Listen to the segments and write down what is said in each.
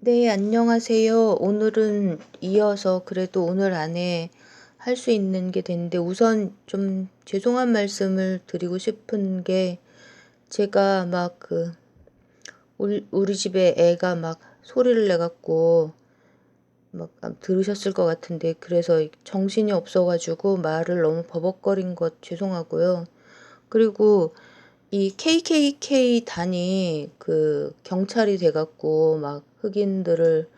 네, 안녕하세요. 오늘은 이어서 그래도 오늘 안에 할 수 있는 게 됐는데 우선 좀 죄송한 말씀을 드리고 싶은 게 제가 막 우리 집에 애가 막 소리를 내갖고 막 들으셨을 것 같은데 그래서 정신이 없어가지고 말을 너무 버벅거린 것 죄송하고요. 그리고 이 KKK 단이 경찰이 돼갖고 막 흑인들을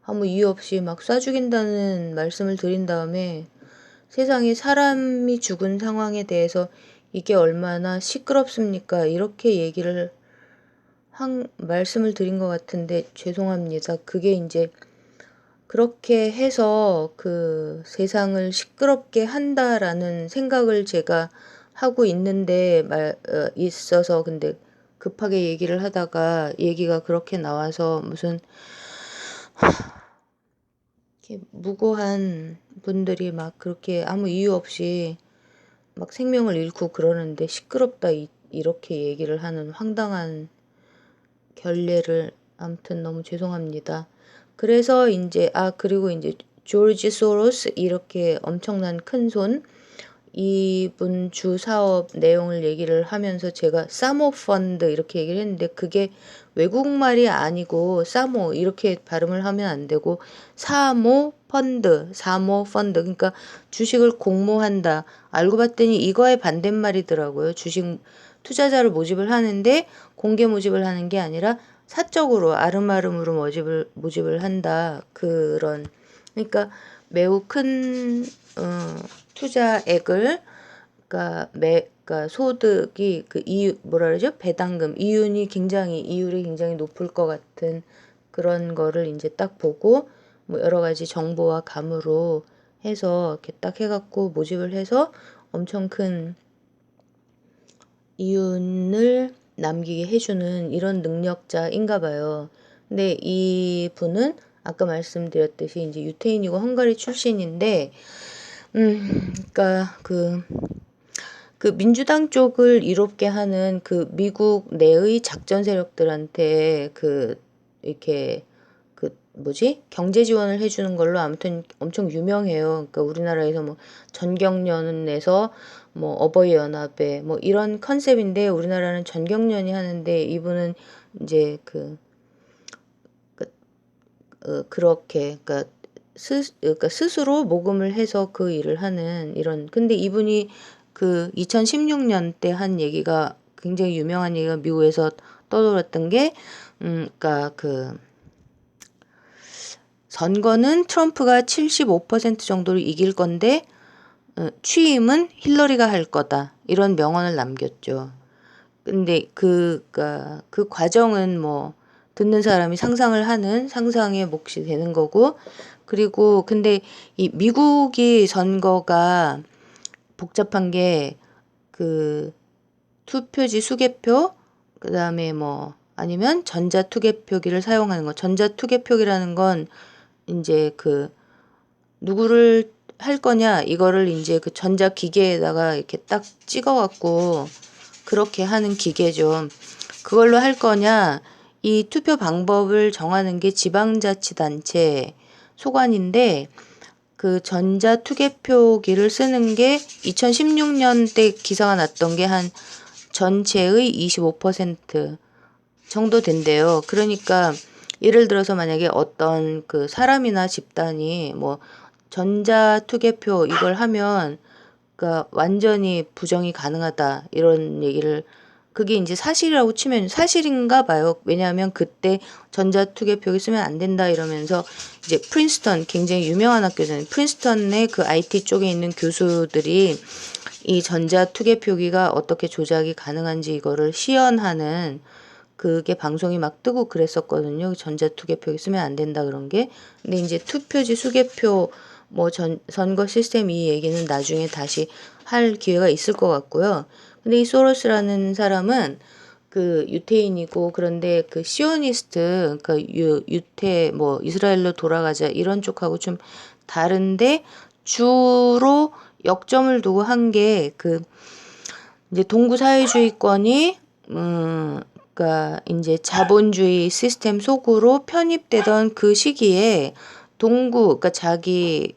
아무 이유 없이 막 쏴 죽인다는 말씀을 드린 다음에 세상에 사람이 죽은 상황에 대해서 이게 얼마나 시끄럽습니까? 이렇게 말씀을 드린 것 같은데 죄송합니다. 그게 이제 그렇게 해서 세상을 시끄럽게 한다라는 생각을 제가 하고 있는데 있어서 근데 급하게 얘기를 하다가 얘기가 그렇게 나와서 무슨 이렇게 무고한 분들이 막 그렇게 아무 이유 없이 막 생명을 잃고 그러는데 시끄럽다 이렇게 얘기를 하는 황당한 결례를 아무튼 너무 죄송합니다. 그래서 이제 그리고 이제 조지 소로스 이렇게 엄청난 큰손 이분 주 사업 내용을 얘기를 하면서 제가 사모 펀드 이렇게 얘기를 했는데 그게 외국말이 아니고 사모 이렇게 발음을 하면 안 되고 사모 펀드 그러니까 주식을 공모한다. 알고 봤더니 이거의 반대말이더라고요. 주식 투자자를 모집을 하는데 공개 모집을 하는 게 아니라 사적으로 아름아름으로 모집을 한다. 그러니까 매우 큰 투자액을 그러니까 소득이 이유 뭐라 그러죠? 배당금 이율이 굉장히 높을 것 같은 그런 거를 이제 딱 보고 뭐 여러 가지 정보와 감으로 해서 이렇게 딱 해갖고 모집을 해서 엄청 큰 이윤을 남기게 해주는 이런 능력자인가 봐요. 근데 이 분은 아까 말씀드렸듯이 이제 유태인이고 헝가리 출신인데, 그러니까 민주당 쪽을 이롭게 하는 미국 내의 작전 세력들한테 이렇게 경제 지원을 해주는 걸로 아무튼 엄청 유명해요. 그러니까 우리나라에서 뭐 전경련에서 뭐 어버이 연합회 뭐 이런 컨셉인데 우리나라는 전경련이 하는데 이분은 이제 그렇게 그러니까 스스로 모금을 해서 그 일을 하는 이런 근데 이분이 2016년 때 한 얘기가 굉장히 유명한 얘기가 미국에서 떠돌았던 게 그러니까 선거는 트럼프가 75% 정도로 이길 건데 취임은 힐러리가 할 거다. 이런 명언을 남겼죠. 근데 그 과정은 뭐 듣는 사람이 상상을 하는 상상의 몫이 되는 거고 그리고 근데 이 미국이 선거가 복잡한 게 투표지 수개표 그다음에 뭐 아니면 전자투개표기를 사용하는 거. 전자투개표기라는 건 이제 누구를 할 거냐 이거를 이제 전자기계에다가 이렇게 딱 찍어갖고 그렇게 하는 기계죠. 그걸로 할 거냐 이 투표 방법을 정하는 게 지방자치단체 소관인데 전자투개표기를 쓰는 게 2016년 때 기사가 났던 게 한 전체의 25% 정도 된대요. 그러니까 예를 들어서 만약에 어떤 사람이나 집단이 뭐 전자투개표 이걸 하면 그러니까 완전히 부정이 가능하다 이런 얘기를 그게 이제 사실이라고 치면 사실인가 봐요. 왜냐하면 그때 전자투개표기 쓰면 안 된다 이러면서 이제 프린스턴 굉장히 유명한 학교잖아요. 프린스턴의 IT 쪽에 있는 교수들이 이 전자투개표기가 어떻게 조작이 가능한지 이거를 시연하는 그게 방송이 막 뜨고 그랬었거든요. 전자투개표기 쓰면 안 된다 그런 게. 근데 이제 투표지 수개표 뭐 선거 시스템 이 얘기는 나중에 다시 할 기회가 있을 것 같고요. 근데 이 소로스라는 사람은 유태인이고 그런데 시오니스트 그러니까 유태 뭐 이스라엘로 돌아가자 이런 쪽하고 좀 다른데 주로 역점을 두고 한 게 이제 동구 사회주의권이 그러니까 이제 자본주의 시스템 속으로 편입되던 그 시기에 동구, 그러니까 자기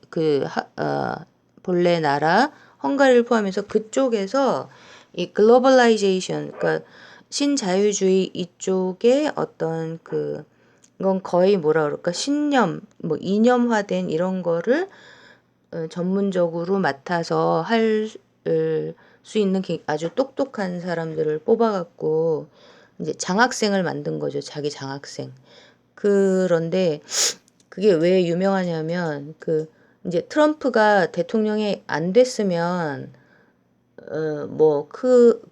본래 나라 헝가리를 포함해서 그쪽에서 이 글로벌라이제이션, 그러니까 신자유주의 이쪽에 어떤 이건 거의 뭐라 그럴까, 신념, 뭐 이념화된 이런 거를 전문적으로 맡아서 할 수 있는 아주 똑똑한 사람들을 뽑아갖고 이제 장학생을 만든 거죠. 자기 장학생. 그런데 그게 왜 유명하냐면 이제 트럼프가 대통령이 안 됐으면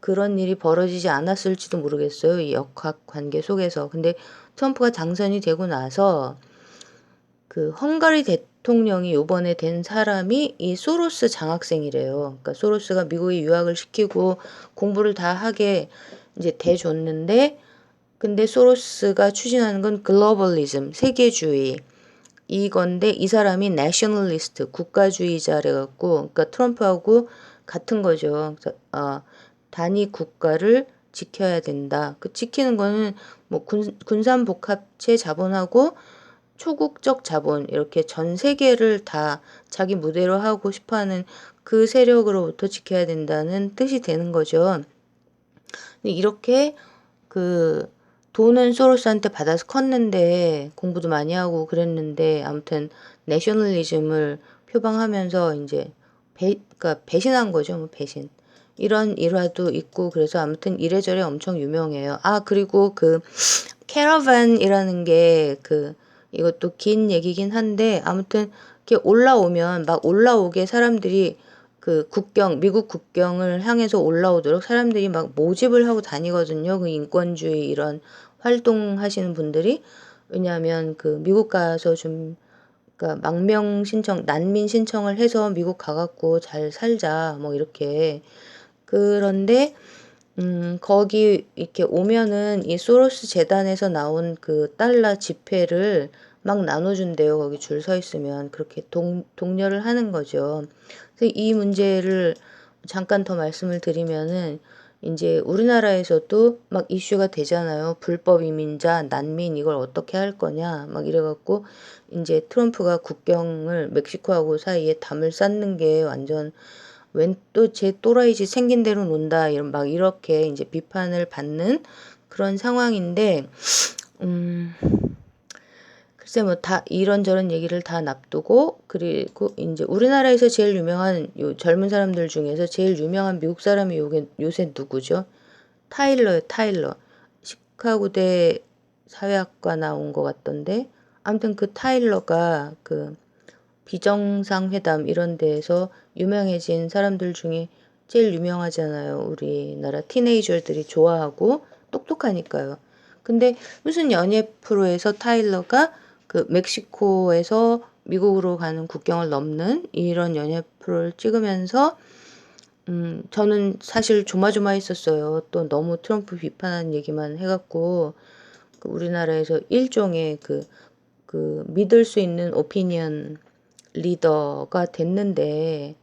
그런 일이 벌어지지 않았을지도 모르겠어요. 이 역학 관계 속에서. 근데 트럼프가 당선이 되고 나서 헝가리 대통령이 요번에 된 사람이 이 소로스 장학생이래요. 그러니까 소로스가 미국에 유학을 시키고 공부를 다 하게 이제 대줬는데, 근데 소로스가 추진하는 건 글로벌리즘, 세계주의 이건데, 이 사람이 내셔널리스트, 국가주의자래 갖고, 그러니까 트럼프하고 같은 거죠. 단위 국가를 지켜야 된다. 지키는 거는 뭐 군산복합체 자본하고 초국적 자본, 이렇게 전 세계를 다 자기 무대로 하고 싶어하는 그 세력으로부터 지켜야 된다는 뜻이 되는 거죠. 이렇게 돈은 소로스한테 받아서 컸는데, 공부도 많이 하고 그랬는데, 아무튼 내셔널리즘을 표방하면서 이제 그러니까 배신한 거죠. 뭐 배신. 이런 일화도 있고, 그래서 아무튼 이래저래 엄청 유명해요. 그리고 캐러반이라는 게 이것도 긴 얘기긴 한데, 아무튼 이렇게 올라오면 막 올라오게 사람들이 미국 국경을 향해서 올라오도록 사람들이 막 모집을 하고 다니거든요. 인권주의 이런 활동하시는 분들이. 왜냐하면 미국 가서 그러니까 망명 신청, 난민 신청을 해서 미국 가갖고 잘 살자, 뭐 이렇게. 그런데 거기 이렇게 오면은 이 소로스 재단에서 나온 달러 지폐를 막 나눠준대요. 거기 줄 서 있으면. 그렇게 독려를 하는 거죠. 그래서 이 문제를 잠깐 더 말씀을 드리면은, 이제 우리나라에서도 막 이슈가 되잖아요. 불법 이민자, 난민 이걸 어떻게 할 거냐. 막 이래갖고 이제 트럼프가 국경을 멕시코하고 사이에 담을 쌓는 게 완전 웬 또 제 또라이지 생긴 대로 논다 막 이렇게 이제 비판을 받는 그런 상황인데, 글쎄 뭐 다 이런저런 얘기를 다 납두고, 그리고 이제 우리나라에서 제일 유명한 젊은 사람들 중에서 제일 유명한 미국 사람이 요새 누구죠? 타일러. 시카고대 사회학과 나온 것 같던데, 아무튼 타일러가 비정상회담 이런 데에서 유명해진 사람들 중에 제일 유명하잖아요. 우리나라 티네이저들이 좋아하고 똑똑하니까요. 근데 무슨 연예 프로에서 타일러가 멕시코에서 미국으로 가는 국경을 넘는 이런 연예 프로를 찍으면서 저는 사실 조마조마했었어요. 또 너무 트럼프 비판하는 얘기만 해갖고 우리나라에서 일종의 믿을 수 있는 오피니언 리더가 됐는데,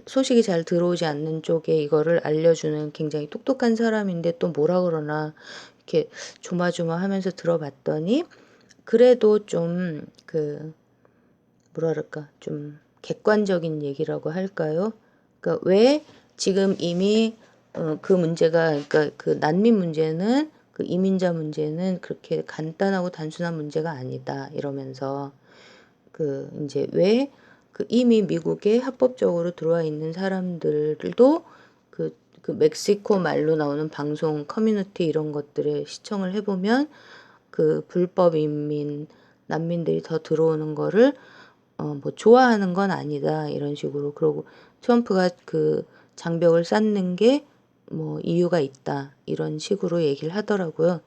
소식이 잘 들어오지 않는 쪽에 이거를 알려주는 굉장히 똑똑한 사람인데 또 뭐라 그러나 이렇게 조마조마하면서 들어봤더니, 그래도 좀 뭐랄까 좀 객관적인 얘기라고 할까요? 그러니까 왜 지금 이미 문제가, 그러니까 난민 문제는, 이민자 문제는 그렇게 간단하고 단순한 문제가 아니다 이러면서, 이제 왜 이미 미국에 합법적으로 들어와 있는 사람들도 멕시코 말로 나오는 방송 커뮤니티 이런 것들에 시청을 해보면 불법 인민 난민들이 더 들어오는 거를 뭐 좋아하는 건 아니다 이런 식으로. 그러고 트럼프가 장벽을 쌓는 게 뭐 이유가 있다 이런 식으로 얘기를 하더라고요.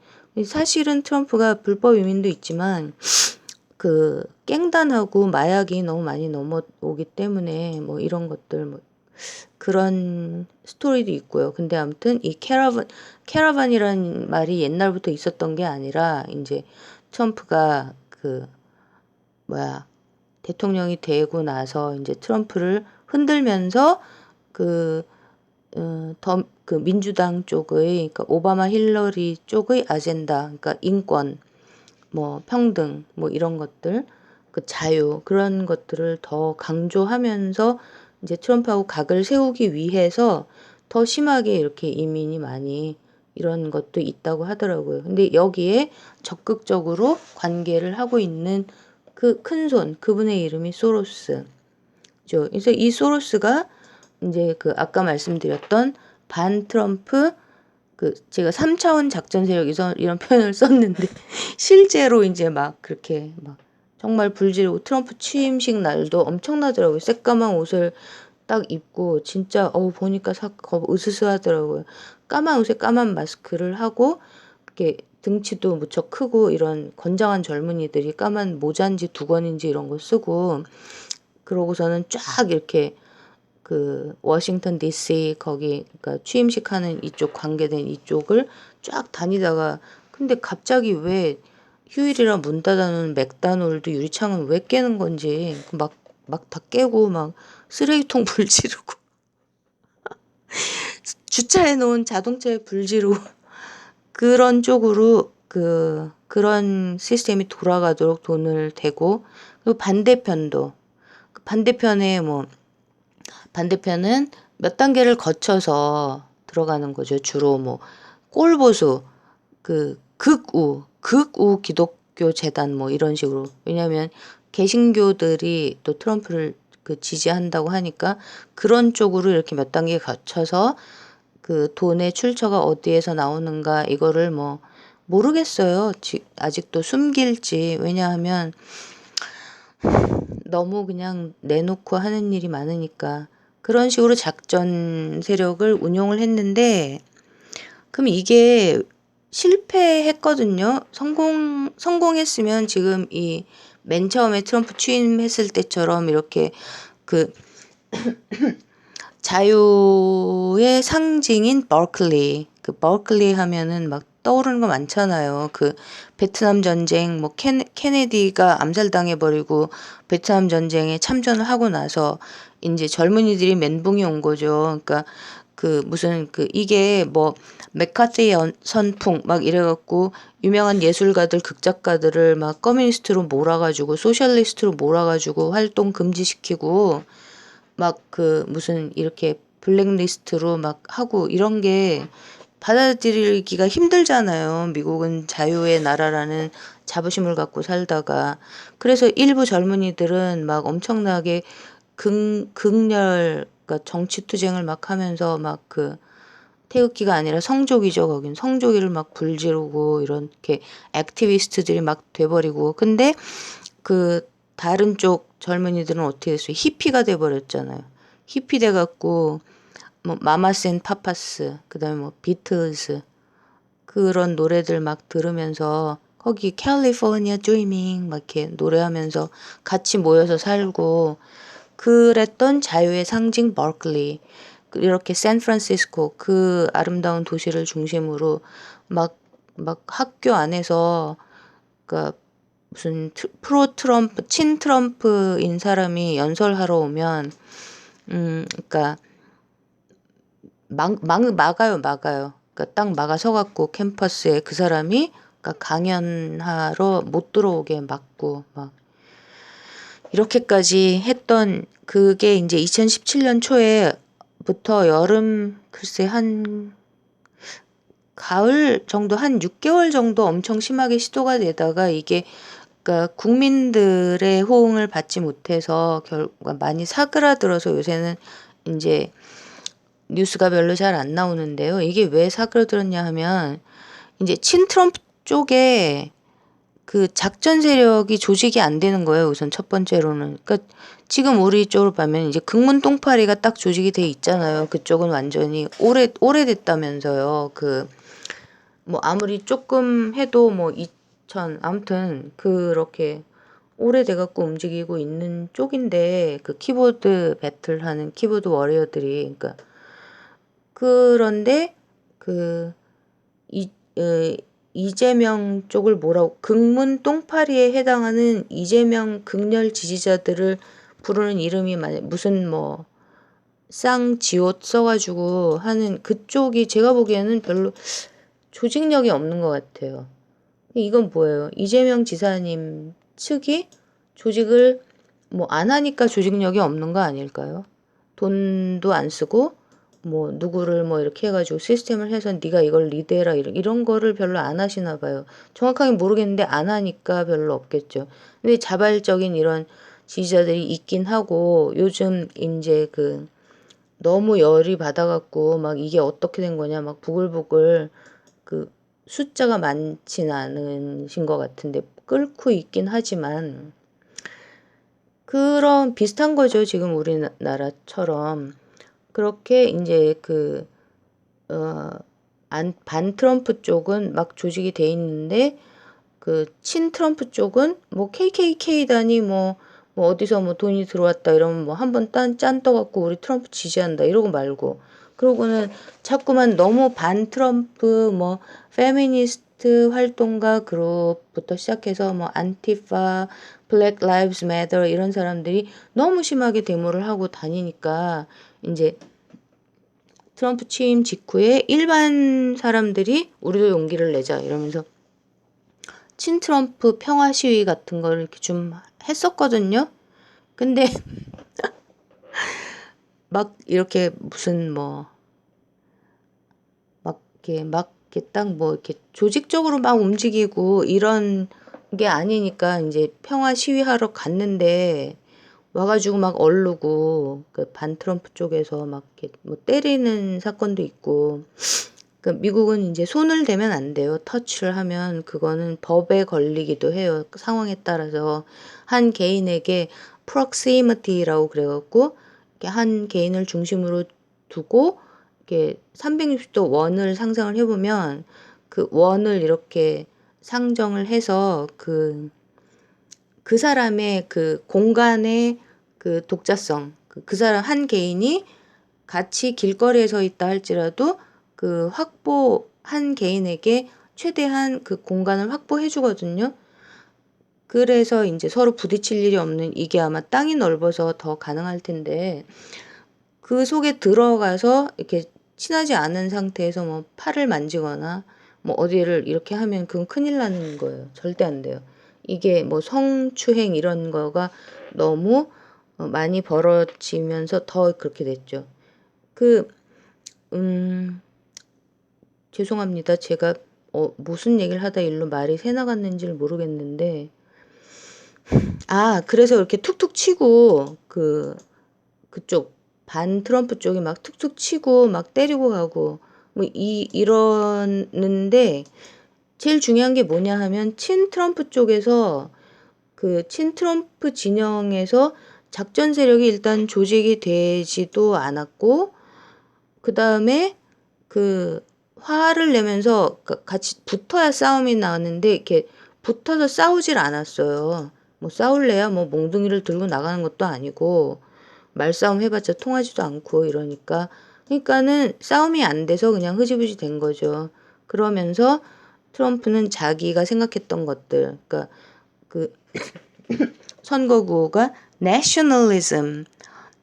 사실은 트럼프가 불법 이민도 있지만 깽단하고 마약이 너무 많이 넘어오기 때문에 뭐 이런 것들 뭐 그런 스토리도 있고요. 근데 아무튼 이 캐러반이라는 말이 옛날부터 있었던 게 아니라, 이제 트럼프가 대통령이 되고 나서 이제 트럼프를 흔들면서 그 민주당 쪽의, 그러니까 오바마 힐러리 쪽의 아젠다, 그러니까 인권, 뭐 평등, 뭐 이런 것들, 그 자유, 그런 것들을 더 강조하면서 이제 트럼프하고 각을 세우기 위해서 더 심하게 이렇게 이민이 많이 이런 것도 있다고 하더라고요. 근데 여기에 적극적으로 관계를 하고 있는 그 큰손, 그분의 이름이 소로스죠. 그래서 이 소로스가 이제 그 아까 말씀드렸던 반 트럼프, 그 제가 3차원 작전 세력 이런 표현을 썼는데 실제로 이제 막 그렇게 막 정말 불지르고 트럼프 취임식 날도 엄청나더라고요. 새까만 옷을 딱 입고 진짜 보니까 으스스하더라고요. 까만 옷에 까만 마스크를 하고 이렇게 등치도 무척 크고 이런 건장한 젊은이들이 까만 모자인지 두건인지 이런 거 쓰고, 그러고서는 쫙 이렇게 그 워싱턴 DC 거기 그러니까 취임식 하는 이쪽 관계된 이쪽을 쫙 다니다가, 근데 갑자기 왜 휴일이라 문 닫아놓은 맥다놀드 유리창은 왜 깨는 건지 막 다 깨고 막 쓰레기통 불 지르고 주차해 놓은 자동차에 불 지르고 그런 쪽으로 그런 시스템이 돌아가도록 돈을 대고, 그리고 반대편도 반대편에 뭐 반대편은 몇 단계를 거쳐서 들어가는 거죠. 주로 뭐 꼴보수, 그 극우 기독교 재단 뭐 이런 식으로. 왜냐하면 개신교들이 또 트럼프를 그 지지한다고 하니까 그런 쪽으로 이렇게 몇 단계 거쳐서 그 돈의 출처가 어디에서 나오는가 이거를 뭐 모르겠어요. 아직도 숨길지. 왜냐하면 너무 그냥 내놓고 하는 일이 많으니까 그런 식으로 작전 세력을 운용을 했는데, 그럼 이게 실패했거든요. 성공했으면 지금 이 맨 처음에 트럼프 취임했을 때처럼 이렇게 그 자유의 상징인 버클리, 버클리 하면은 막 떠오르는 거 많잖아요. 그 베트남 전쟁, 뭐 케네디가 암살당해 버리고 베트남 전쟁에 참전을 하고 나서 이제 젊은이들이 멘붕이 온 거죠. 그러니까 그 무슨 그 이게 뭐 메카티 선풍 막 이래갖고 유명한 예술가들, 극작가들을 막 커뮤니스트로 몰아가지고 소셜리스트로 몰아가지고 활동 금지시키고 막 그 무슨 이렇게 블랙리스트로 막 하고 이런 게 받아들이기가 힘들잖아요. 미국은 자유의 나라라는 자부심을 갖고 살다가. 그래서 일부 젊은이들은 막 엄청나게 극렬, 그러니까 정치 투쟁을 막 하면서 막 그 태극기가 아니라 성조기죠. 거긴 성조기를 막 불지르고 이렇게 액티비스트들이 막 돼버리고. 근데 그 다른 쪽 젊은이들은 어떻게 됐어요? 히피가 돼버렸잖아요. 히피 돼갖고 뭐 마마스 앤 파파스, 그다음에 뭐 비틀즈 그런 노래들 막 들으면서 거기 캘리포니아 드리밍 막 이렇게 노래하면서 같이 모여서 살고 그랬던 자유의 상징 버클리, 이렇게 샌프란시스코 그 아름다운 도시를 중심으로 막 학교 안에서 그러니까 무슨 프로 트럼프, 친 트럼프인 사람이 연설하러 오면 그러니까 막아요. 그러니까 딱 막아서 갖고 캠퍼스에 그 사람이 그러니까 강연하러 못 들어오게 막고 막 이렇게까지 했던 그게 이제 2017년 초에부터 여름, 글쎄 한 가을 정도, 한 6개월 정도 엄청 심하게 시도가 되다가 이게 그러니까 국민들의 호응을 받지 못해서 많이 사그라들어서 요새는 이제 뉴스가 별로 잘 안 나오는데요. 이게 왜 사그라들었냐 하면 이제 친트럼프 쪽에 그 작전 세력이 조직이 안 되는 거예요. 우선 첫 번째로는. 그러니까 지금 우리 쪽으로 보면 이제 극문 똥파리가 딱 조직이 돼 있잖아요. 그쪽은 완전히 오래됐다면서요. 뭐 아무리 조금 해도 뭐 아무튼 그렇게 오래돼 갖고 움직이고 있는 쪽인데, 그 키보드 배틀하는 키보드 워리어들이. 그러니까 그런데 그 이, 이재명 쪽을 뭐라고, 극문 똥파리에 해당하는 이재명 극렬 지지자들을 부르는 이름이 무슨 뭐 쌍지옷 써가지고 하는 그쪽이 제가 보기에는 별로 조직력이 없는 것 같아요. 이건 뭐예요? 이재명 지사님 측이 조직을 뭐 안 하니까 조직력이 없는 거 아닐까요? 돈도 안 쓰고 뭐 누구를 뭐 이렇게 해가지고 시스템을 해서 네가 이걸 리드해라 이런 거를 별로 안 하시나 봐요. 정확하게 모르겠는데 안 하니까 별로 없겠죠. 근데 자발적인 이런 지지자들이 있긴 하고 요즘 이제 그 너무 열이 받아갖고 막 이게 어떻게 된 거냐 막 부글부글 그 숫자가 많진 않으신 것 같은데 끓고 있긴 하지만 그런 비슷한 거죠. 지금 우리나라처럼 그렇게 이제 반 트럼프 쪽은 막 조직이 돼 있는데 그 친 트럼프 쪽은 뭐 KKK단이 뭐 어디서 뭐 돈이 들어왔다 이러면 뭐 한번 짠 떠갖고 우리 트럼프 지지한다 이러고 말고 그러고는 자꾸만 너무 반 트럼프 뭐 페미니스트 활동가 그룹부터 시작해서 뭐 안티파, 블랙 라이브스 매터 이런 사람들이 너무 심하게 데모를 하고 다니니까 이제 트럼프 취임 직후에 일반 사람들이 우리도 용기를 내자 이러면서 친트럼프 평화 시위 같은 걸 이렇게 좀 했었거든요. 근데 막 이렇게 무슨 이렇게 딱 뭐 이렇게 조직적으로 막 움직이고 이런 게 아니니까 이제 평화 시위하러 갔는데 와가지고 막 얼르고 그 반 트럼프 쪽에서 막 이렇게 뭐 때리는 사건도 있고 그 미국은 이제 손을 대면 안 돼요. 터치를 하면 그거는 법에 걸리기도 해요. 그 상황에 따라서 한 개인에게 proximity라고 그래갖고 이렇게 한 개인을 중심으로 두고 이렇게 360도 원을 상상을 해보면 그 원을 이렇게 상정을 해서 그 사람의 그 공간의 그 독자성, 그 사람 한 개인이 같이 길거리에 서 있다 할지라도 그 한 개인에게 최대한 그 공간을 확보해 주거든요. 그래서 이제 서로 부딪힐 일이 없는 이게 아마 땅이 넓어서 더 가능할 텐데 그 속에 들어가서 이렇게 친하지 않은 상태에서 뭐 팔을 만지거나 뭐 어디를 이렇게 하면 그건 큰일 나는 거예요. 절대 안 돼요. 이게 뭐 성추행 이런 거가 너무 많이 벌어지면서 더 그렇게 됐죠. 그, 죄송합니다. 제가 무슨 얘기를 하다 일로 말이 새 나갔는지를 모르겠는데 그래서 이렇게 툭툭 치고 그쪽 반 트럼프 쪽이 막 툭툭 치고 막 때리고 가고 뭐 이러는데 제일 중요한 게 뭐냐 하면 친 트럼프 쪽에서 그 친 트럼프 진영에서 작전 세력이 일단 조직이 되지도 않았고 그 다음에 그 화를 내면서 같이 붙어야 싸움이 나왔는데 이렇게 붙어서 싸우질 않았어요. 뭐 싸울래야 뭐 몽둥이를 들고 나가는 것도 아니고 말싸움 해봤자 통하지도 않고 이러니까 그러니까는 싸움이 안 돼서 그냥 흐지부지 된 거죠. 그러면서 트럼프는 자기가 생각했던 것들 그러니까 그 선거 구호가 nationalism,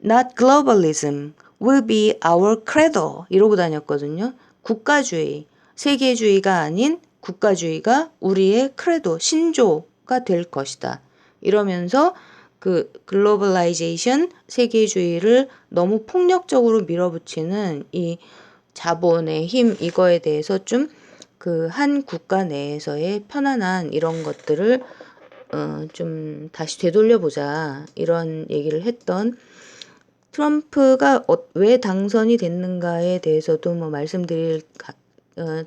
not globalism will be our credo 이러고 다녔거든요. 국가주의, 세계주의가 아닌 국가주의가 우리의 크레도, 신조가 될 것이다. 이러면서 그 글로벌라이제이션, 세계주의를 너무 폭력적으로 밀어붙이는 이 자본의 힘 이거에 대해서 좀 그 한 국가 내에서의 편안한 이런 것들을 좀 다시 되돌려 보자 이런 얘기를 했던 트럼프가 왜 당선이 됐는가에 대해서도 뭐 말씀드릴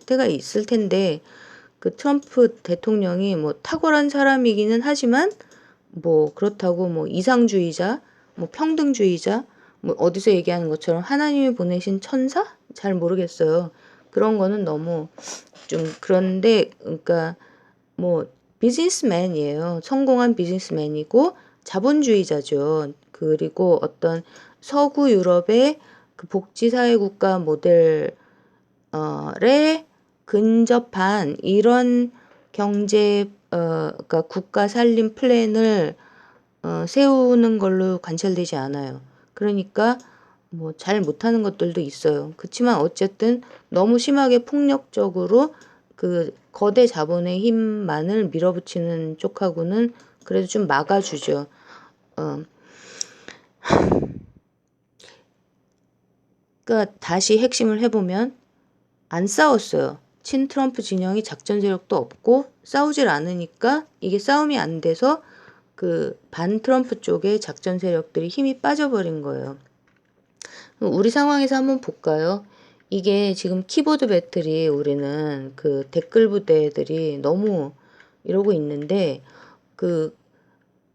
때가 있을 텐데 그 트럼프 대통령이 뭐 탁월한 사람이기는 하지만 뭐 그렇다고 뭐 이상주의자, 뭐 평등주의자, 뭐 어디서 얘기하는 것처럼 하나님이 보내신 천사? 잘 모르겠어요. 그런 거는 너무 좀 그런데 그러니까 뭐 비즈니스맨이에요. 성공한 비즈니스맨이고 자본주의자죠. 그리고 어떤 서구 유럽의 그 복지사회국가 모델에 근접한 이런 경제 그러니까 국가 살림 플랜을 세우는 걸로 관찰되지 않아요. 그러니까 뭐 잘 못하는 것들도 있어요. 그렇지만 어쨌든 너무 심하게 폭력적으로 그 거대 자본의 힘만을 밀어붙이는 쪽하고는 그래도 좀 막아주죠. 어, 그러니까 다시 핵심을 해보면 안 싸웠어요. 친트럼프 진영이 작전 세력도 없고 싸우질 않으니까 이게 싸움이 안 돼서 그 반 트럼프 쪽에 작전 세력들이 힘이 빠져버린 거예요. 우리 상황에서 한번 볼까요? 이게 지금 키보드 배틀이 우리는 그 댓글 부대들이 너무 이러고 있는데 그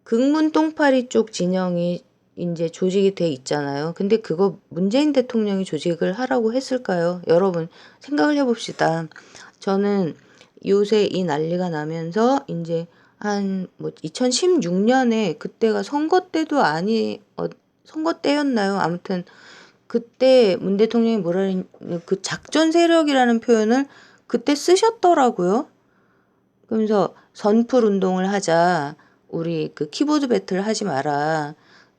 극문 똥파리 쪽 진영이 이제 조직이 돼 있잖아요. 근데 그거 문재인 대통령이 조직을 하라고 했을까요? 여러분 생각을 해봅시다. 저는 요새 이 난리가 나면서 이제 한 뭐 2016년에 그때가 선거 때도 선거 때였나요? 아무튼 그때 문 대통령이 그 작전 세력이라는 표현을 그때 쓰셨더라고요. 그러면서 선풀 운동을 하자. 우리 그 키보드 배틀 하지 마라.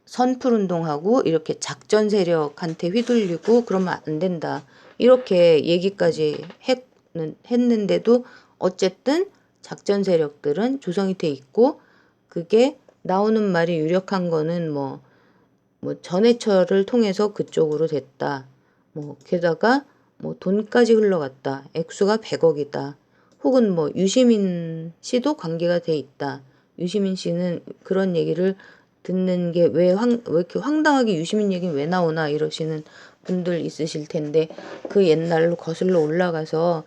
선풀 운동하고 이렇게 작전 세력한테 휘둘리고 그러면 안 된다. 이렇게 얘기까지 했는데도 어쨌든 작전 세력들은 조성이 돼 있고 그게 나오는 말이 유력한 거는 뭐 전해철을 통해서 그쪽으로 됐다. 게다가 돈까지 흘러갔다. 액수가 100억이다. 혹은 유시민 씨도 관계가 돼 있다. 유시민 씨는 그런 얘기를 듣는 게 왜 이렇게 황당하게 유시민 얘기는 왜 나오나 이러시는 분들 있으실 텐데 그 옛날로 거슬러 올라가서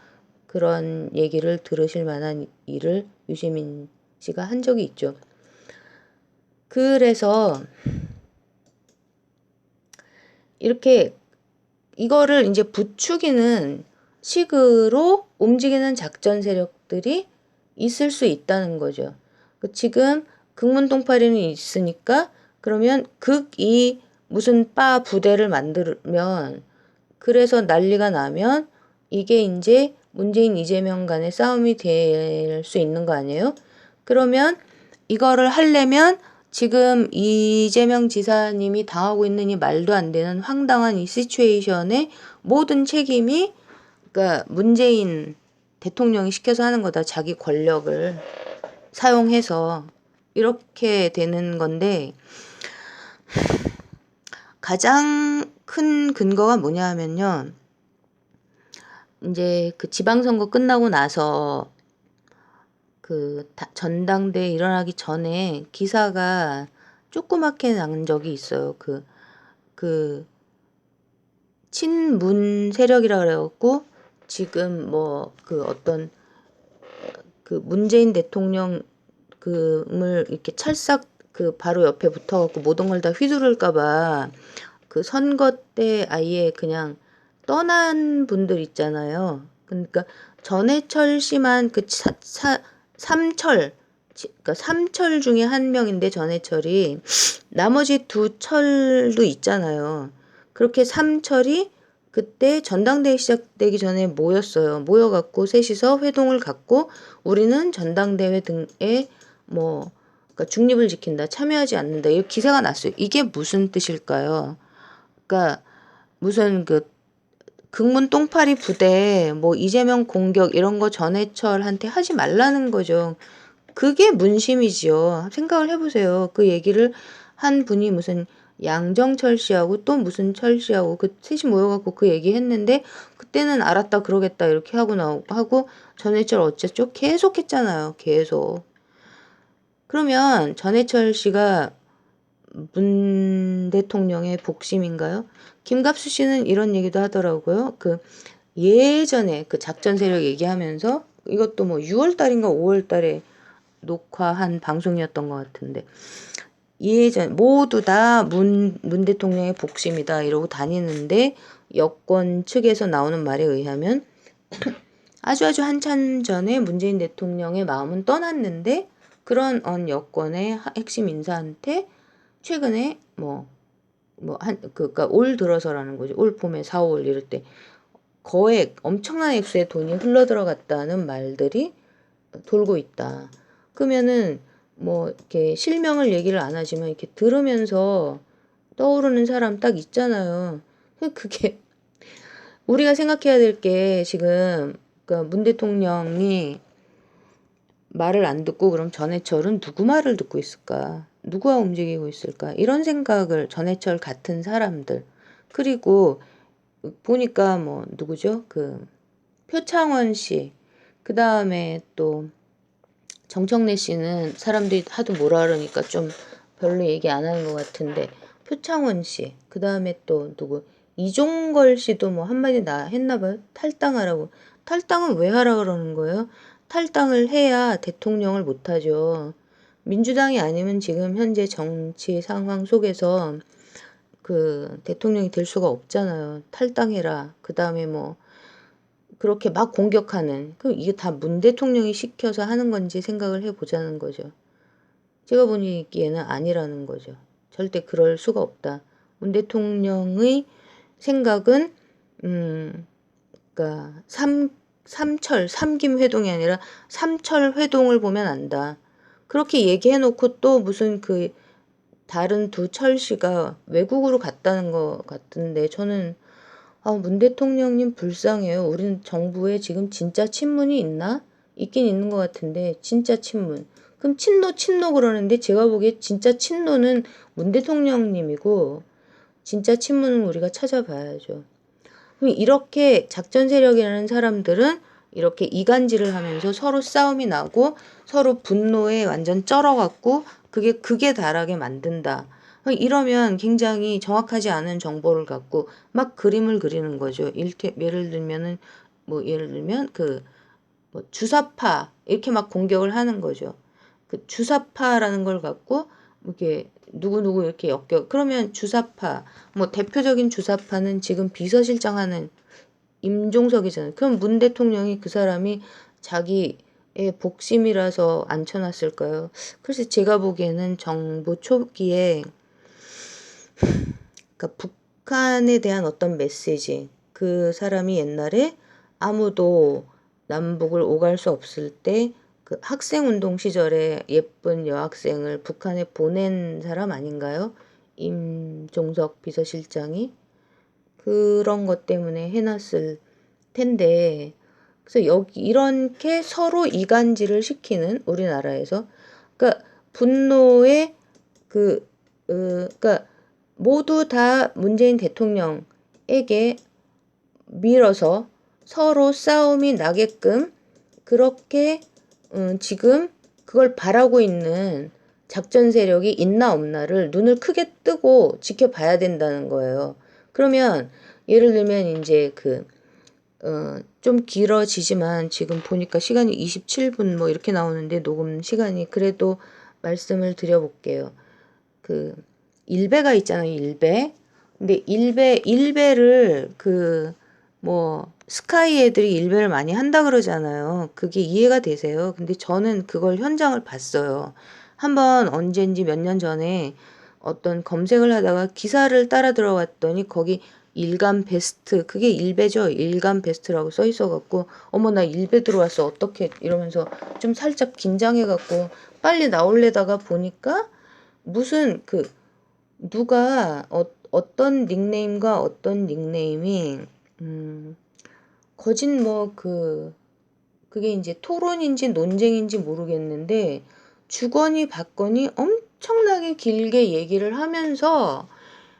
그런 얘기를 들으실 만한 일을 유시민 씨가 한 적이 있죠. 그래서 이렇게 이거를 이제 부추기는 식으로 움직이는 작전 세력들이 있을 수 있다는 거죠. 지금 극문동파리는 있으니까 그러면 극이 무슨 바 부대를 만들면 그래서 난리가 나면 이게 이제 문재인 이재명 간의 싸움이 될 수 있는 거 아니에요? 그러면 이거를 하려면 지금 이재명 지사님이 당하고 있는 이 말도 안 되는 황당한 이 시츄에이션의 모든 책임이 그러니까 문재인 대통령이 시켜서 하는 거다. 자기 권력을 사용해서 이렇게 되는 건데 가장 큰 근거가 뭐냐 하면요. 이제 그 지방선거 끝나고 나서 그 전당대회 일어나기 전에 기사가 조그맣게 난 적이 있어요. 그 친문 세력이라 그래갖고 지금 그 어떤 그 문재인 대통령 그을 이렇게 찰싹 그 바로 옆에 붙어갖고 모든 걸 다 휘두를까봐 그 선거 때 아예 그냥 떠난 분들 있잖아요. 그러니까 전해철 씨만 삼철 그러니까 삼철 중에 한 명인데 전해철이 나머지 두 철도 있잖아요. 그렇게 삼철이 그때 전당대회 시작되기 전에 모였어요. 모여갖고 셋이서 회동을 갖고 우리는 전당대회 등에 그러니까 중립을 지킨다, 참여하지 않는다. 이 기사가 났어요. 이게 무슨 뜻일까요? 그러니까 무슨 극문 똥파리 부대 이재명 공격 이런 거 전해철한테 하지 말라는 거죠. 그게 문심이지요. 생각을 해보세요. 그 얘기를 한 분이 무슨 양정철 씨하고 또 무슨 철 씨하고 그 셋이 모여갖고 그 얘기했는데 그때는 알았다 그러겠다 이렇게 하고 전해철 어쨌죠? 계속 했잖아요. 계속. 그러면 전해철 씨가 문 대통령의 복심인가요? 김갑수 씨는 이런 얘기도 하더라고요. 예전에 그 작전 세력 얘기하면서 이것도 6월 달인가 5월 달에 녹화한 방송이었던 것 같은데 예전 모두 다 문 대통령의 복심이다 이러고 다니는데 여권 측에서 나오는 말에 의하면 아주 한참 전에 문재인 대통령의 마음은 떠났는데 그런 여권의 핵심 인사한테 최근에 그러니까 올 들어서라는 거죠. 올 봄에 4, 5월 이럴 때 엄청난 액수의 돈이 흘러들어갔다는 말들이 돌고 있다. 그러면은 이렇게 실명을 얘기를 안 하지만 이렇게 들으면서 떠오르는 사람 딱 있잖아요. 그게 우리가 생각해야 될 게 지금 그러니까 문 대통령이 말을 안 듣고 그럼 전해철은 누구 말을 듣고 있을까? 누구와 움직이고 있을까? 이런 생각을 전해철 같은 사람들 그리고 보니까 뭐 누구죠? 그 표창원 씨, 그 다음에 또 정청래 씨는 사람들이 하도 뭐라 그러니까 좀 별로 얘기 안 하는 것 같은데 표창원 씨, 그 다음에 또 누구 이종걸 씨도 뭐 한마디 나 했나 봐요. 탈당하라고. 탈당은 왜 하라 그러는 거예요? 탈당을 해야 대통령을 못하죠. 민주당이 아니면 지금 현재 정치 상황 속에서 그 대통령이 될 수가 없잖아요. 탈당해라. 그 다음에 뭐 그렇게 막 공격하는 그 이게 다 문 대통령이 시켜서 하는 건지 생각을 해보자는 거죠. 제가 보기에는 아니라는 거죠. 절대 그럴 수가 없다. 문 대통령의 생각은 그러니까 삼김 회동이 아니라 삼철 회동을 보면 안다. 그렇게 얘기해놓고 또 무슨 그 다른 두 철씨가 외국으로 갔다는 것 같은데 저는 문 대통령님 불쌍해요. 우린 정부에 지금 진짜 친문이 있나? 있긴 있는 것 같은데 진짜 친문. 그럼 친노 그러는데 제가 보기에 진짜 친노는 문 대통령님이고 진짜 친문은 우리가 찾아봐야죠. 그럼 이렇게 작전 세력이라는 사람들은 이렇게 이간질을 하면서 서로 싸움이 나고 서로 분노에 완전 쩔어갖고 그게 다르게 만든다. 이러면 굉장히 정확하지 않은 정보를 갖고 막 그림을 그리는 거죠. 예를 들면은 뭐 예를 들면 뭐 주사파 이렇게 막 공격을 하는 거죠. 그 주사파라는 걸 갖고 이렇게 누구누구 이렇게 엮여. 그러면 주사파 뭐 대표적인 주사파는 지금 비서실장 하는 임종석이잖아요. 그럼 문 대통령이 그 사람이 자기의 복심이라서 앉혀놨을까요? 글쎄 제가 보기에는 정부 초기에 그러니까 북한에 대한 어떤 메시지 그 사람이 옛날에 아무도 남북을 오갈 수 없을 때 그 학생운동 시절에 예쁜 여학생을 북한에 보낸 사람 아닌가요? 임종석 비서실장이 그런 것 때문에 해놨을 텐데 그래서 여기 이렇게 서로 이간질을 시키는 우리나라에서 그러니까 분노의 그러니까 모두 다 문재인 대통령에게 밀어서 서로 싸움이 나게끔 그렇게 지금 그걸 바라고 있는 작전 세력이 있나 없나를 눈을 크게 뜨고 지켜봐야 된다는 거예요. 그러면 예를 들면 이제 좀 길어지지만 지금 보니까 시간이 27분 뭐 이렇게 나오는데 녹음 시간이 그래도 말씀을 드려볼게요. 일베가 있잖아요, 일베. 근데 일베를 뭐 스카이 애들이 일베를 많이 한다 그러잖아요. 그게 이해가 되세요? 근데 저는 그걸 현장을 봤어요. 한번 언젠지 몇 년 전에 어떤 검색을 하다가 기사를 따라 들어갔더니 거기 일간 베스트 그게 일베죠. 일간 베스트라고 써 있어갖고 어머 나 일베 들어왔어 어떻게 이러면서 좀 살짝 긴장해갖고 빨리 나올래다가 보니까 무슨 누가 어떤 닉네임과 어떤 닉네임이 거진 뭐 그게 이제 토론인지 논쟁인지 모르겠는데 주거니 받거니 엄청나게 길게 얘기를 하면서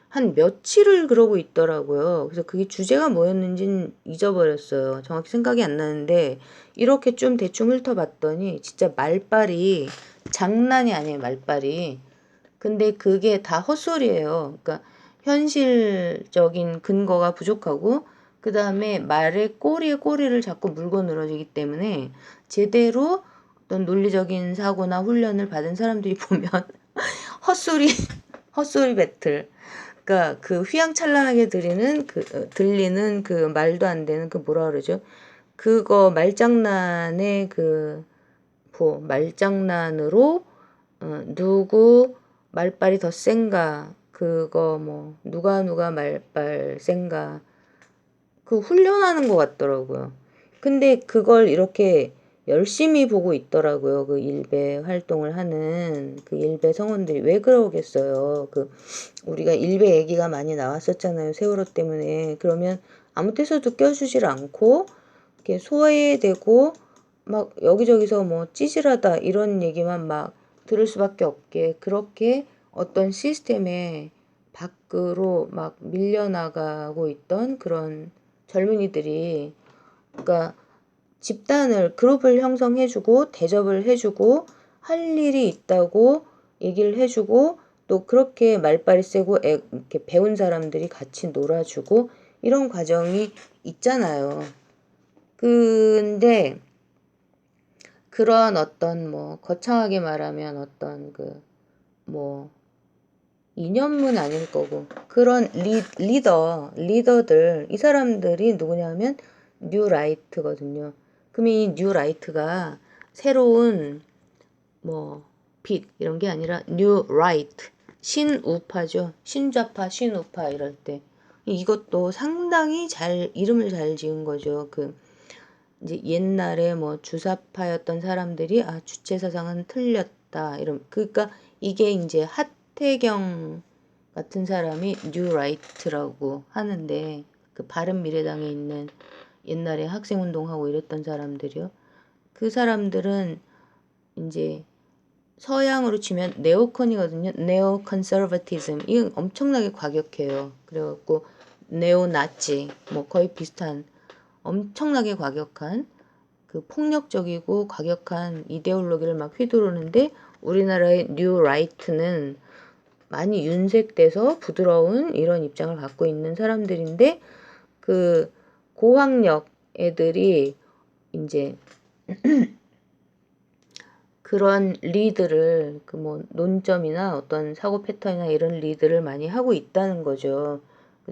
한 며칠을 그러고 있더라고요. 그래서 그게 주제가 뭐였는지는 잊어버렸어요. 정확히 생각이 안 나는데 이렇게 좀 대충 훑어봤더니 진짜 말빨이 장난이 아니에요. 말빨이. 근데 그게 다 헛소리예요. 그러니까 현실적인 근거가 부족하고 그 다음에 말의 꼬리에 꼬리를 자꾸 물고 늘어지기 때문에 제대로 어떤 논리적인 사고나 훈련을 받은 사람들이 보면 헛소리 헛소리 배틀 그러니까 휘황찬란하게 들리는 말도 안 되는 뭐라 그러죠? 그거 말장난의 말장난으로 누구 말빨이 더 센가 그거 뭐 누가 말빨 센가 훈련하는 것 같더라고요. 근데 그걸 이렇게 열심히 보고 있더라고요. 그 일베 활동을 하는 그 일베 성원들이. 왜 그러겠어요. 우리가 일베 얘기가 많이 나왔었잖아요. 세월호 때문에. 그러면 아무 데서도 껴주질 않고 이렇게 소외되고 막 여기저기서 뭐 찌질하다 이런 얘기만 막 들을 수밖에 없게 그렇게 어떤 시스템에 밖으로 막 밀려나가고 있던 그런 젊은이들이, 그러니까 집단을 그룹을 형성해주고 대접을 해주고 할 일이 있다고 얘기를 해주고 또 그렇게 말빨이 세고 이렇게 배운 사람들이 같이 놀아주고 이런 과정이 있잖아요. 근데 그런 어떤 뭐 거창하게 말하면 어떤 뭐 이념문 아닐 거고 그런 리더들 이 사람들이 누구냐면 뉴라이트거든요. 그럼 이 뉴라이트가 새로운 뭐 빛 이런 게 아니라 뉴라이트 신우파죠. 신좌파 신우파 이럴 때 이것도 상당히 잘 이름을 잘 지은 거죠. 이제 옛날에 뭐 주사파였던 사람들이 주체 사상은 틀렸다 이런, 그러니까 이게 이제 하태경 같은 사람이 뉴라이트라고 하는데 그 바른미래당에 있는 옛날에 학생운동하고 이랬던 사람들이요. 그 사람들은 이제 서양으로 치면 네오컨이거든요. 네오 컨서버티즘. 이건 엄청나게 과격해요. 그래갖고 네오나치 뭐 거의 비슷한 엄청나게 과격한 폭력적이고 과격한 이데올로기를 막 휘두르는데 우리나라의 뉴라이트는 많이 윤색돼서 부드러운 이런 입장을 갖고 있는 사람들인데 고학력 애들이 이제 그런 리드를 뭐 논점이나 어떤 사고 패턴이나 이런 리드를 많이 하고 있다는 거죠.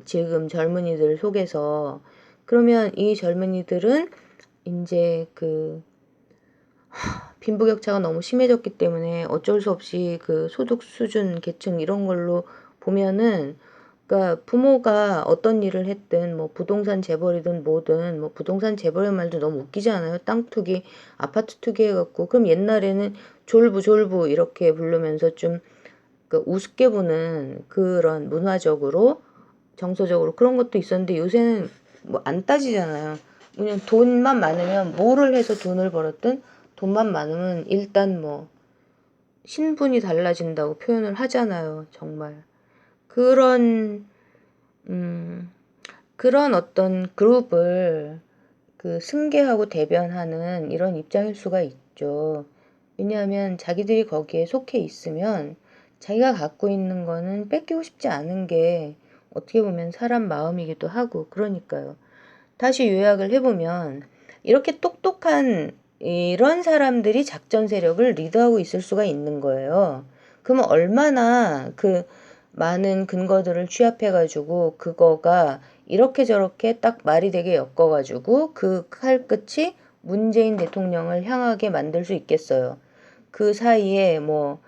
지금 젊은이들 속에서. 그러면 이 젊은이들은 이제 빈부격차가 너무 심해졌기 때문에 어쩔 수 없이 소득 수준, 계층 이런 걸로 보면은, 그러니까 부모가 어떤 일을 했든 뭐 부동산 재벌이든 뭐든, 뭐 부동산 재벌의 말도 너무 웃기지 않아요? 땅 투기, 아파트 투기 해갖고. 그럼 옛날에는 졸부 이렇게 부르면서 좀 우습게 보는 그런 문화적으로 정서적으로 그런 것도 있었는데 요새는 뭐 안 따지잖아요. 그냥 돈만 많으면 뭐를 해서 돈을 벌었든 돈만 많으면 일단 뭐 신분이 달라진다고 표현을 하잖아요. 정말 그런 그런 어떤 그룹을 승계하고 대변하는 이런 입장일 수가 있죠. 왜냐하면 자기들이 거기에 속해 있으면 자기가 갖고 있는 거는 뺏기고 싶지 않은 게 어떻게 보면 사람 마음이기도 하고 그러니까요. 다시 요약을 해보면 이렇게 똑똑한 이런 사람들이 작전 세력을 리드하고 있을 수가 있는 거예요. 그러면 얼마나 많은 근거들을 취합해가지고 그거가 이렇게 저렇게 딱 말이 되게 엮어가지고 칼끝이 문재인 대통령을 향하게 만들 수 있겠어요. 그 사이에 뭐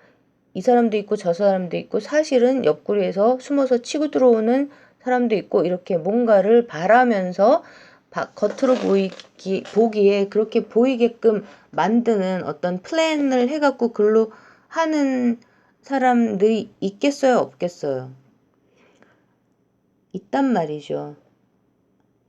이 사람도 있고 저 사람도 있고 사실은 옆구리에서 숨어서 치고 들어오는 사람도 있고 이렇게 뭔가를 바라면서 겉으로 보기에 그렇게 보이게끔 만드는 어떤 플랜을 해갖고 글로 하는 사람들이 있겠어요, 없겠어요? 있단 말이죠.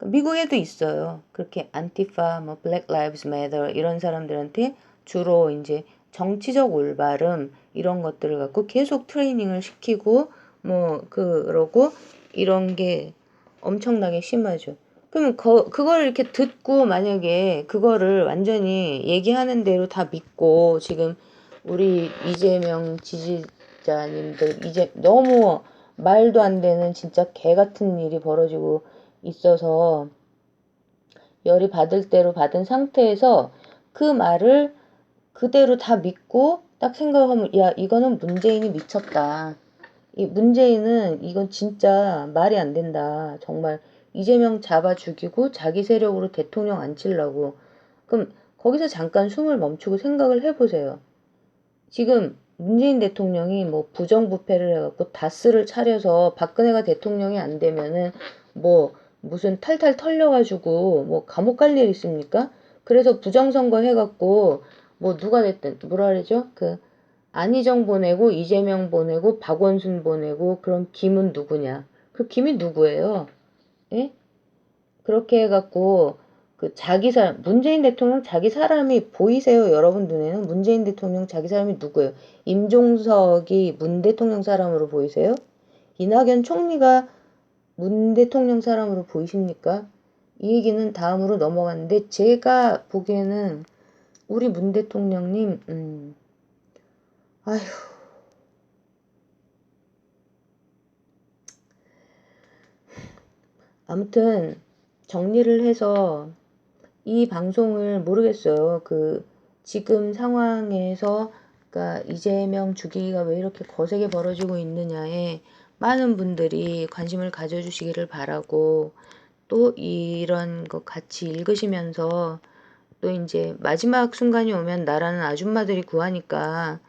미국에도 있어요. 그렇게 안티파, 뭐 Black Lives Matter 이런 사람들한테 주로 이제 정치적 올바름 이런 것들을 갖고 계속 트레이닝을 시키고 뭐 그러고 이런 게 엄청나게 심하죠. 그러면 그걸 이렇게 듣고 만약에 그거를 완전히 얘기하는 대로 다 믿고 지금 우리 이재명 지지자님들 이제 너무 말도 안 되는 진짜 개 같은 일이 벌어지고 있어서 열이 받을 대로 받은 상태에서 그 말을 그대로 다 믿고 딱 생각하면 야 이거는 문재인이 미쳤다. 이 문재인은 이건 진짜 말이 안 된다. 정말 이재명 잡아 죽이고 자기 세력으로 대통령 앉히려고. 그럼 거기서 잠깐 숨을 멈추고 생각을 해보세요. 지금 문재인 대통령이 뭐 부정부패를 해갖고 다스를 차려서 박근혜가 대통령이 안 되면은 뭐 무슨 탈탈 털려가지고 뭐 감옥 갈 일 있습니까? 그래서 부정선거 해갖고 뭐 누가 됐든 뭐라 그러죠? 그 안희정 보내고 이재명 보내고 박원순 보내고 그럼 김은 누구냐? 그 김이 누구예요? 예? 그렇게 해갖고 그 자기 사람 문재인 대통령 자기 사람이 보이세요? 여러분 눈에는 문재인 대통령 자기 사람이 누구예요? 임종석이 문 대통령 사람으로 보이세요? 이낙연 총리가 문 대통령 사람으로 보이십니까? 이 얘기는 다음으로 넘어갔는데 제가 보기에는 우리 문 대통령님 아휴 아무튼 정리를 해서 이 방송을 모르겠어요. 그 지금 상황에서 그러니까 이재명 죽이기가 왜 이렇게 거세게 벌어지고 있느냐에 많은 분들이 관심을 가져주시기를 바라고 또 이런 거 같이 읽으시면서 또 이제 마지막 순간이 오면 나라는 아줌마들이 구하니까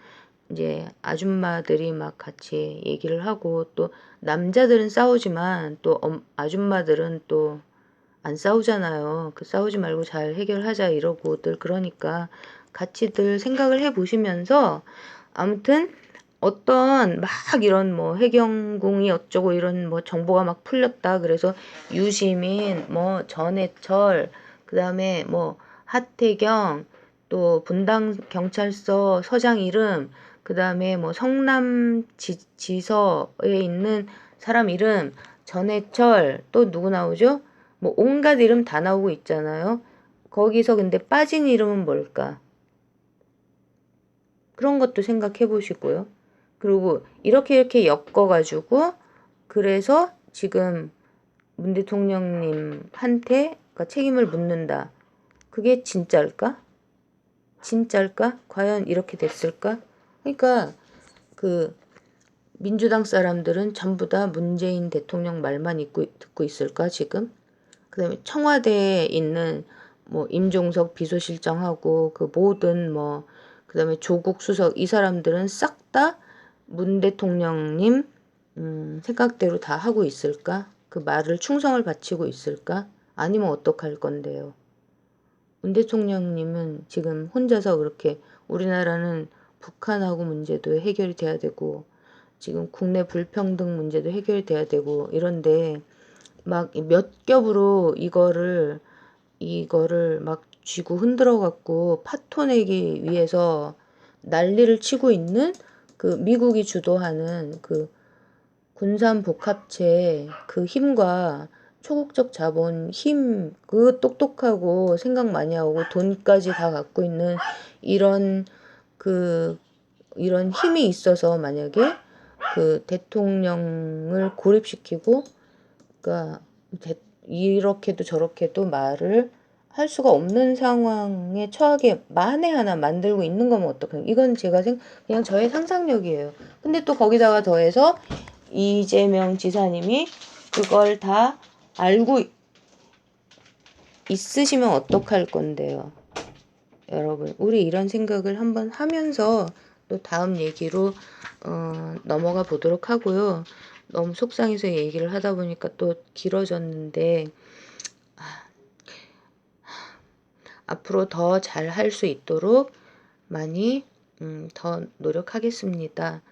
이제 아줌마들이 막 같이 얘기를 하고 또 남자들은 싸우지만 또 아줌마들은 또 안 싸우잖아요. 그 싸우지 말고 잘 해결하자 이러고들 그러니까 같이들 생각을 해 보시면서 아무튼 어떤 막 이런 뭐 해경궁이 어쩌고 이런 뭐 정보가 막 풀렸다. 그래서 유시민, 뭐 전해철, 그다음에 뭐 하태경, 또 분당 경찰서 서장 이름, 그다음에 뭐 성남 지서에 있는 사람 이름, 전해철, 또 누구 나오죠? 뭐 온갖 이름 다 나오고 있잖아요. 거기서 근데 빠진 이름은 뭘까? 그런 것도 생각해 보시고요. 그리고 이렇게 엮어가지고 그래서 지금 문 대통령님한테 그러니까 책임을 묻는다. 그게 진짜일까? 진짜일까? 과연 이렇게 됐을까? 그러니까 그 민주당 사람들은 전부 다 문재인 대통령 말만 듣고 있을까 지금? 그다음에 청와대에 있는 뭐 임종석 비서실장하고 그 모든 뭐 그다음에 조국 수석 이 사람들은 싹 다 문 대통령님 생각대로 다 하고 있을까? 그 말을 충성을 바치고 있을까? 아니면 어떡할 건데요? 문 대통령님은 지금 혼자서 그렇게 우리나라는 북한하고 문제도 해결이 돼야 되고 지금 국내 불평등 문제도 해결이 돼야 되고 이런데 막 몇 겹으로 이거를 막 쥐고 흔들어 갖고 파토내기 위해서 난리를 치고 있는 그 미국이 주도하는 그 군산복합체 그 힘과 초국적 자본 힘 그 똑똑하고 생각 많이 하고 돈까지 다 갖고 있는 이런 그 이런 힘이 있어서 만약에 그 대통령을 고립시키고 그러니까 이렇게도 저렇게도 말을 할 수가 없는 상황에 처하게 만에 하나 만들고 있는 거면 어떡해요? 이건 제가 그냥 저의 상상력이에요. 근데 또 거기다가 더해서 이재명 지사님이 그걸 다 알고 있으시면 어떡할 건데요? 여러분, 우리 이런 생각을 한번 하면서 또 다음 얘기로 넘어가 보도록 하고요. 너무 속상해서 얘기를 하다 보니까 또 길어졌는데 앞으로 더 잘 할 수 있도록 많이 더 노력하겠습니다.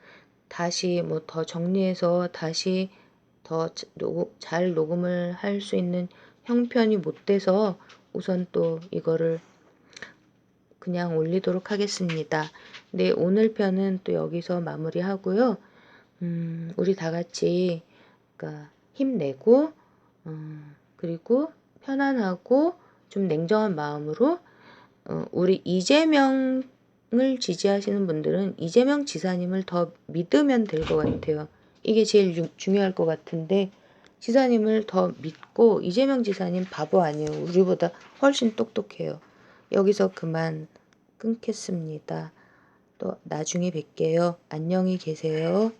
다시 뭐 더 정리해서 다시 더 잘 녹음을 할 수 있는 형편이 못 돼서 우선 또 이거를 그냥 올리도록 하겠습니다. 네, 오늘 편은 또 여기서 마무리하고요. 우리 다 같이 그러니까 힘내고 그리고 편안하고 좀 냉정한 마음으로 우리 이재명을 지지하시는 분들은 이재명 지사님을 더 믿으면 될 것 같아요. 이게 제일 중요할 것 같은데 지사님을 더 믿고 이재명 지사님 바보 아니에요. 우리보다 훨씬 똑똑해요. 여기서 그만 끊겠습니다. 또 나중에 뵐게요. 안녕히 계세요.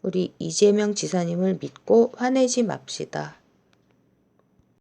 우리 이재명 지사님을 믿고 화내지 맙시다.